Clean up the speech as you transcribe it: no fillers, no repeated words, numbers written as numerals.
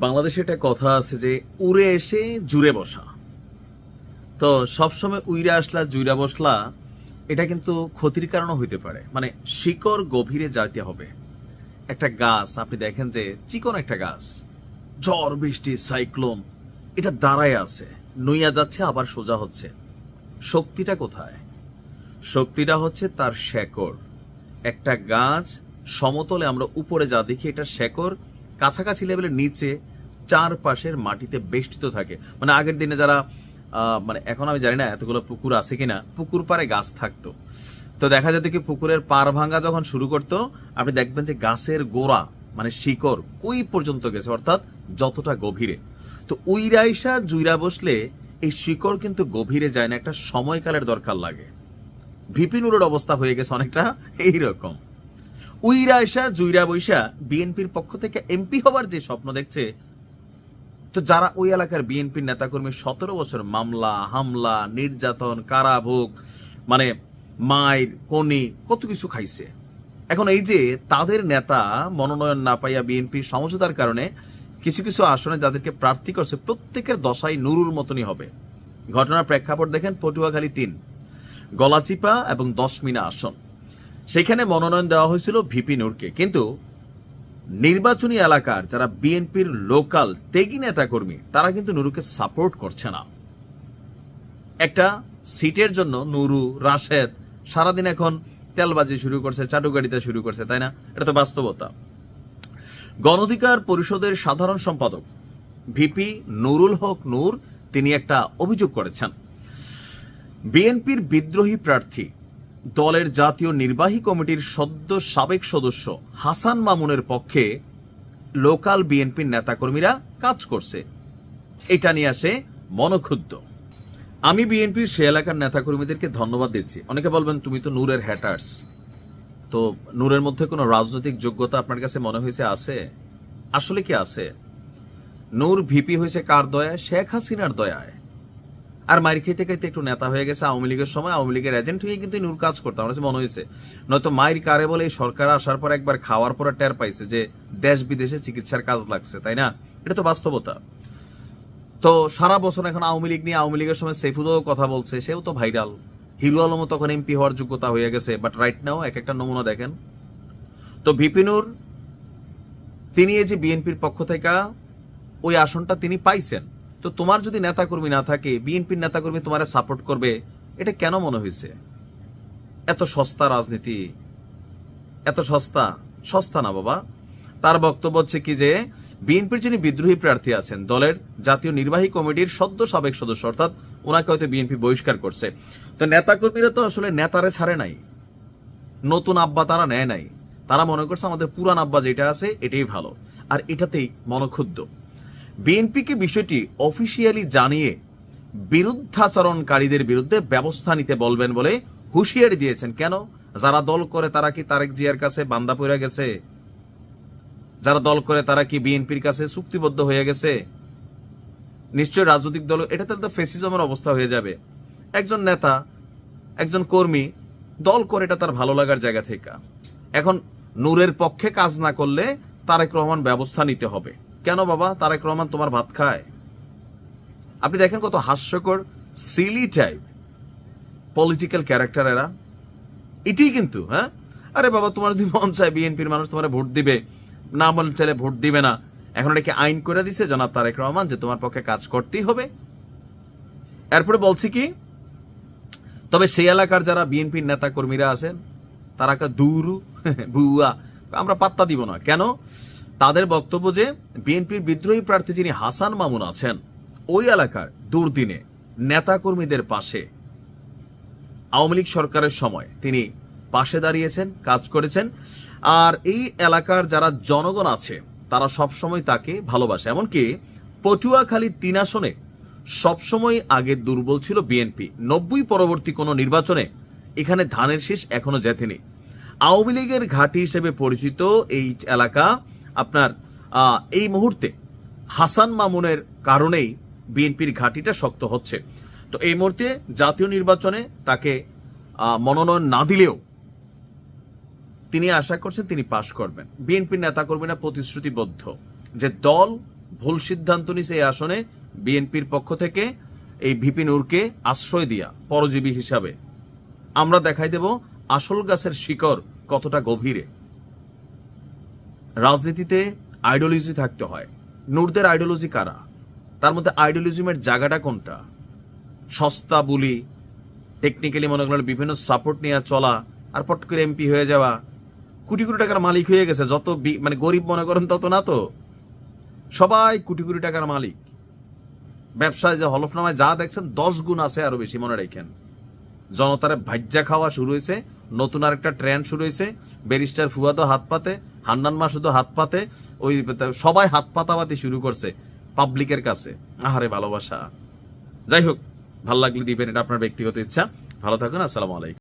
বাংলাদেশে একটা কথা আছে যে উড়ে এসে জুড়ে বসা। তো সবসময় উইরে আসলা জুইরা বসলা, এটা কিন্তু ক্ষতির কারণও হইতে পারে। মানে শিকড় গভীরে যাইতে হবে। একটা গাছ আপনি দেখেন যে চিকন একটা গাছ, ঝড় বৃষ্টি সাইক্লোন এটা দাঁড়ায় আছে, নইয়া যাচ্ছে আবার সোজা হচ্ছে। শক্তিটা কোথায়? শক্তিটা হচ্ছে তার শেকড়। একটা গাছ সমতলে আমরা উপরে যা দেখি, এটা শেকড় কাছাকাছি লেভেলের নিচে চারপাশের মাটিতে বেষ্টিত থাকে। মানে আগের দিনে যারা মানে এখন আমি জানি না এতগুলো পুকুর আছে কিনা, পুকুর পাড়ে গাছ থাকতো, তো দেখা যেত কি পুকুরের পার ভাঙা যখন শুরু করতো, আপনি দেখবেন যে গাছের গোড়া মানে শিকড় ওই পর্যন্ত গেছে, অর্থাৎ যতটা গভীরে। তো উইরাইসা জুইরা বসলে এই শিকড় কিন্তু গভীরে যায় না, একটা সময়কালের দরকার লাগে। ভিপিনুরের অবস্থা হয়ে গেছে অনেকটা এইরকম। উইরা এসা জুইরা বৈশা বিএনপির পক্ষ থেকে এমপি হবার যে স্বপ্ন দেখছে, তো যারা ওই এলাকার বিএনপির নেতাকর্মী 17 বছর মামলা হামলা নির্যাতন কারাভোগ, মানে মায়ের কোনি কত কিছু খাইছে, এখন এই যে তাদের নেতা মনোনয়ন না পাইয়া বিএনপির সমঝোতার কারণে কিছু কিছু আসনে যাদেরকে প্রার্থী করছে প্রত্যেকের দশাই নুরুর মতনই হবে। ঘটনার প্রেক্ষাপট দেখেন, পটুয়াখালী 3 গলাচিপা এবং 10 মিনা আসন, সেখানে মনোনয়ন দেওয়া হয়েছিল ভিপি নূরকে, কিন্তু নির্বাচনী এলাকার যারা বিএনপির লোকাল তেগি নেতা কর্মী তারা কিন্তু নুরুকে সাপোর্ট করছে না। একটা সিটের জন্য নুরু রাশেদ সারাদিন এখন তেলবাজি শুরু করছে, চাটুগাড়িতে শুরু করছে, তাই না? এটা তো বাস্তবতা। গণ অধিকার পরিষদের সাধারণ সম্পাদক ভিপি নুরুল হক নূর তিনি একটা অভিযোগ করেছেন, বিএনপির বিদ্রোহী প্রার্থী দলের জাতীয় নির্বাহী কমিটির সাবেক সদস্য হাসান মামুনের পক্ষে লোকাল বিএনপির নেতাকর্মীরা কাজ করছে। এটা নিয়ে আসে মনক্ষুব্ধ। আমি বিএনপির সে এলাকার নেতাকর্মীদেরকে ধন্যবাদ দিচ্ছি। অনেকে বলবেন তুমি তো নূরের হ্যাটার্স, তো নূরের মধ্যে কোনো রাজনৈতিক যোগ্যতা আপনার কাছে মনে হয়েছে আছে? আসলে কি আছে? নূর ভিপি হয়েছে কার দয়ায়? শেখ হাসিনার দয়ায়। আর মায়ের খেতে খেতে একটু নেতা হয়ে গেছে আওয়ামী লীগের সময়, আওয়ামী লীগের এজেন্ট হয়ে কিন্তু নূর কাজ করতে আমার কাছে মনে হয়েছে। নয়তো মায়ের কারে বলে এই সরকার আসার পর একবার খাওয়ার পরে টের পাইছে যে দেশ বিদেশে চিকিৎসার কাজ লাগছে, তাই না? এটা তো বাস্তবতা। তো সারা বছর এখন আওয়ামী লীগ নিয়ে, আওয়ামী লীগের সময় সেফুদও কথা বলছে, সেও তো ভাইরাল। হিরো আলমও তখন এমপি হওয়ার যোগ্যতা হয়ে গেছে, বাট রাইট নাও এক একটা নমুনা দেখেন। তো ভিপিনুর তিনি এই যে বিএনপির পক্ষ থেকে ওই আসনটা তিনি পাইছেন, তো তোমার যদি নেতাকর্মী না থাকে, বিএনপির নেতাকর্মী তোমার সাপোর্ট করবে, এটা কেন মনে হয়েছে? এত সস্তা রাজনীতি, এত সস্তা? সস্তা না বাবা। তার বক্তব্য হচ্ছে কি যে বিএনপির যিনি বিদ্রোহী প্রার্থী আছেন দলের জাতীয় নির্বাহী কমিটির সাবেক সদস্য, অর্থাৎ ওনাকে হয়তো বিএনপি বহিষ্কার করছে। তো নেতাকর্মীরা তো আসলে নেতারে ছাড়ে নাই, নতুন আব্বা তারা নেয় নাই, তারা মনে করছে আমাদের পুরান আব্বা যেটা আছে এটাই ভালো, আর এটাতেই মনক্ষুব্ধ। বিএনপিকে বিষয়টি অফিসিয়ালি জানিয়ে বিরুদ্ধাচরণকারীদের বিরুদ্ধে ব্যবস্থা নিতে বলবেন বলে হুঁশিয়ারি দিয়েছেন। কেন? যারা দল করে তারা কি তারেক জিয়ার কাছে বান্দা পড়ে গেছে? যারা দল করে তারা কি বিএনপির কাছে চুক্তিবদ্ধ হয়ে গেছে? নিশ্চয় রাজনৈতিক দল, এটা তো ফেসিজমের অবস্থা হয়ে যাবে। একজন নেতা, একজন কর্মী দল করে এটা তার ভালো লাগার জায়গা থেকে। এখন নূরের পক্ষে কাজ না করলে তারেক রহমান ব্যবস্থা নিতে হবে। কেন বাবা? তারেক রহমান তোমার ভাত খায়? আপনি দেখেন কত হাস্যকর সিলি টাইপ পলিটিক্যাল ক্যারেক্টার এরা। এটাই কিন্তু, হ্যাঁ, আরে বাবা তোমার যদি মন চায় বিএনপির মানুষ তোমার ভোট দিবে, না মন চাইলে ভোট দিবে না। এখন এটাকে আইন করে দিছে জনাব তারেক রহমান যে তোমার পক্ষে কাজ করতেই হবে। এরপরে বলছি কি, তবে সেই এলাকার যারা বিএনপির নেতা কর্মীরা আছেন তারা দুরু বুয়া, আমরা পাত্তা দিব না। কেন? তাদের বক্তব্য যে বিএনপির বিদ্রোহী প্রার্থী যিনি হাসান মামুন আছেন ওই এলাকার দুর্দিনে নেতা কর্মীদের পাশে আওয়ামী লীগ সরকারের সময় তিনি পাশে দাঁড়িয়েছেন, কাজ করেছেন। আর এই এলাকার যারা জনগণ আছে তারা সবসময় তাকে ভালোবাসে। এমনকি পটুয়াখালী 3 আসনে সবসময় আগে দুর্বল ছিল বিএনপি। 90 পরবর্তী কোন নির্বাচনে এখানে ধানের শীষ এখনো জেতেনি। আওয়ামী লীগের ঘাঁটি হিসেবে পরিচিত এই এলাকা আপনার এই মুহূর্তে হাসান মামুনের কারণেই বিএনপির ঘাঁটিটা শক্ত হচ্ছে। তো এই মুহূর্তে জাতীয় নির্বাচনে তাকে মনোনয়ন না দিলেও তিনি আশা করছেন তিনি পাশ করবেন। বিএনপির নেতাকর্মীরা প্রতিশ্রুতিবদ্ধ যে দল ভুল সিদ্ধান্ত নিছে এই আসনে বিএনপির পক্ষ থেকে এই ভিপি নূরকে আশ্রয় দিয়া পরজীবী হিসাবে। আমরা দেখাই দেব আসল গাছের শিকড় কতটা গভীরে। রাজনীতিতে আইডিওলজি থাকতে হয়। নূরদের আইডিওলজি কারা? তার মধ্যে আইডিওলজিমের জায়গাটা কোনটা? সস্তা বুলি, টেকনিক্যালি মনে করেন বিভিন্ন সাপোর্ট নিয়ে চলা, আর পট করে এমপি হয়ে যাওয়া, কোটি কোটি টাকার মালিক হয়ে গেছে। যত মানে গরিব মনে করেন তত না, তো সবাই কোটি কোটি টাকার মালিক। ব্যবসায় যে হলফনামায় যা দেখছেন 10 গুণ আছে আরো বেশি, মনে রাখেন। জনতারে ভাজ্যা খাওয়া শুরু হয়েছে, নতুন আরেকটা ট্রেন্ড শুরু হয়েছে। ব্যারিস্টার ফুয়াদো হাত পাতে, হান্নান মাসুদও হাত পাতে, ওই সবাই হাত পাতাপাতি শুরু করছে পাবলিকের কাছে। আহারে ভালোবাসা। যাই হোক, ভালো লাগলে দিবেন, এটা আপনার ব্যক্তিগত ইচ্ছা। ভালো থাকুন, আসসালামু আলাইকুম।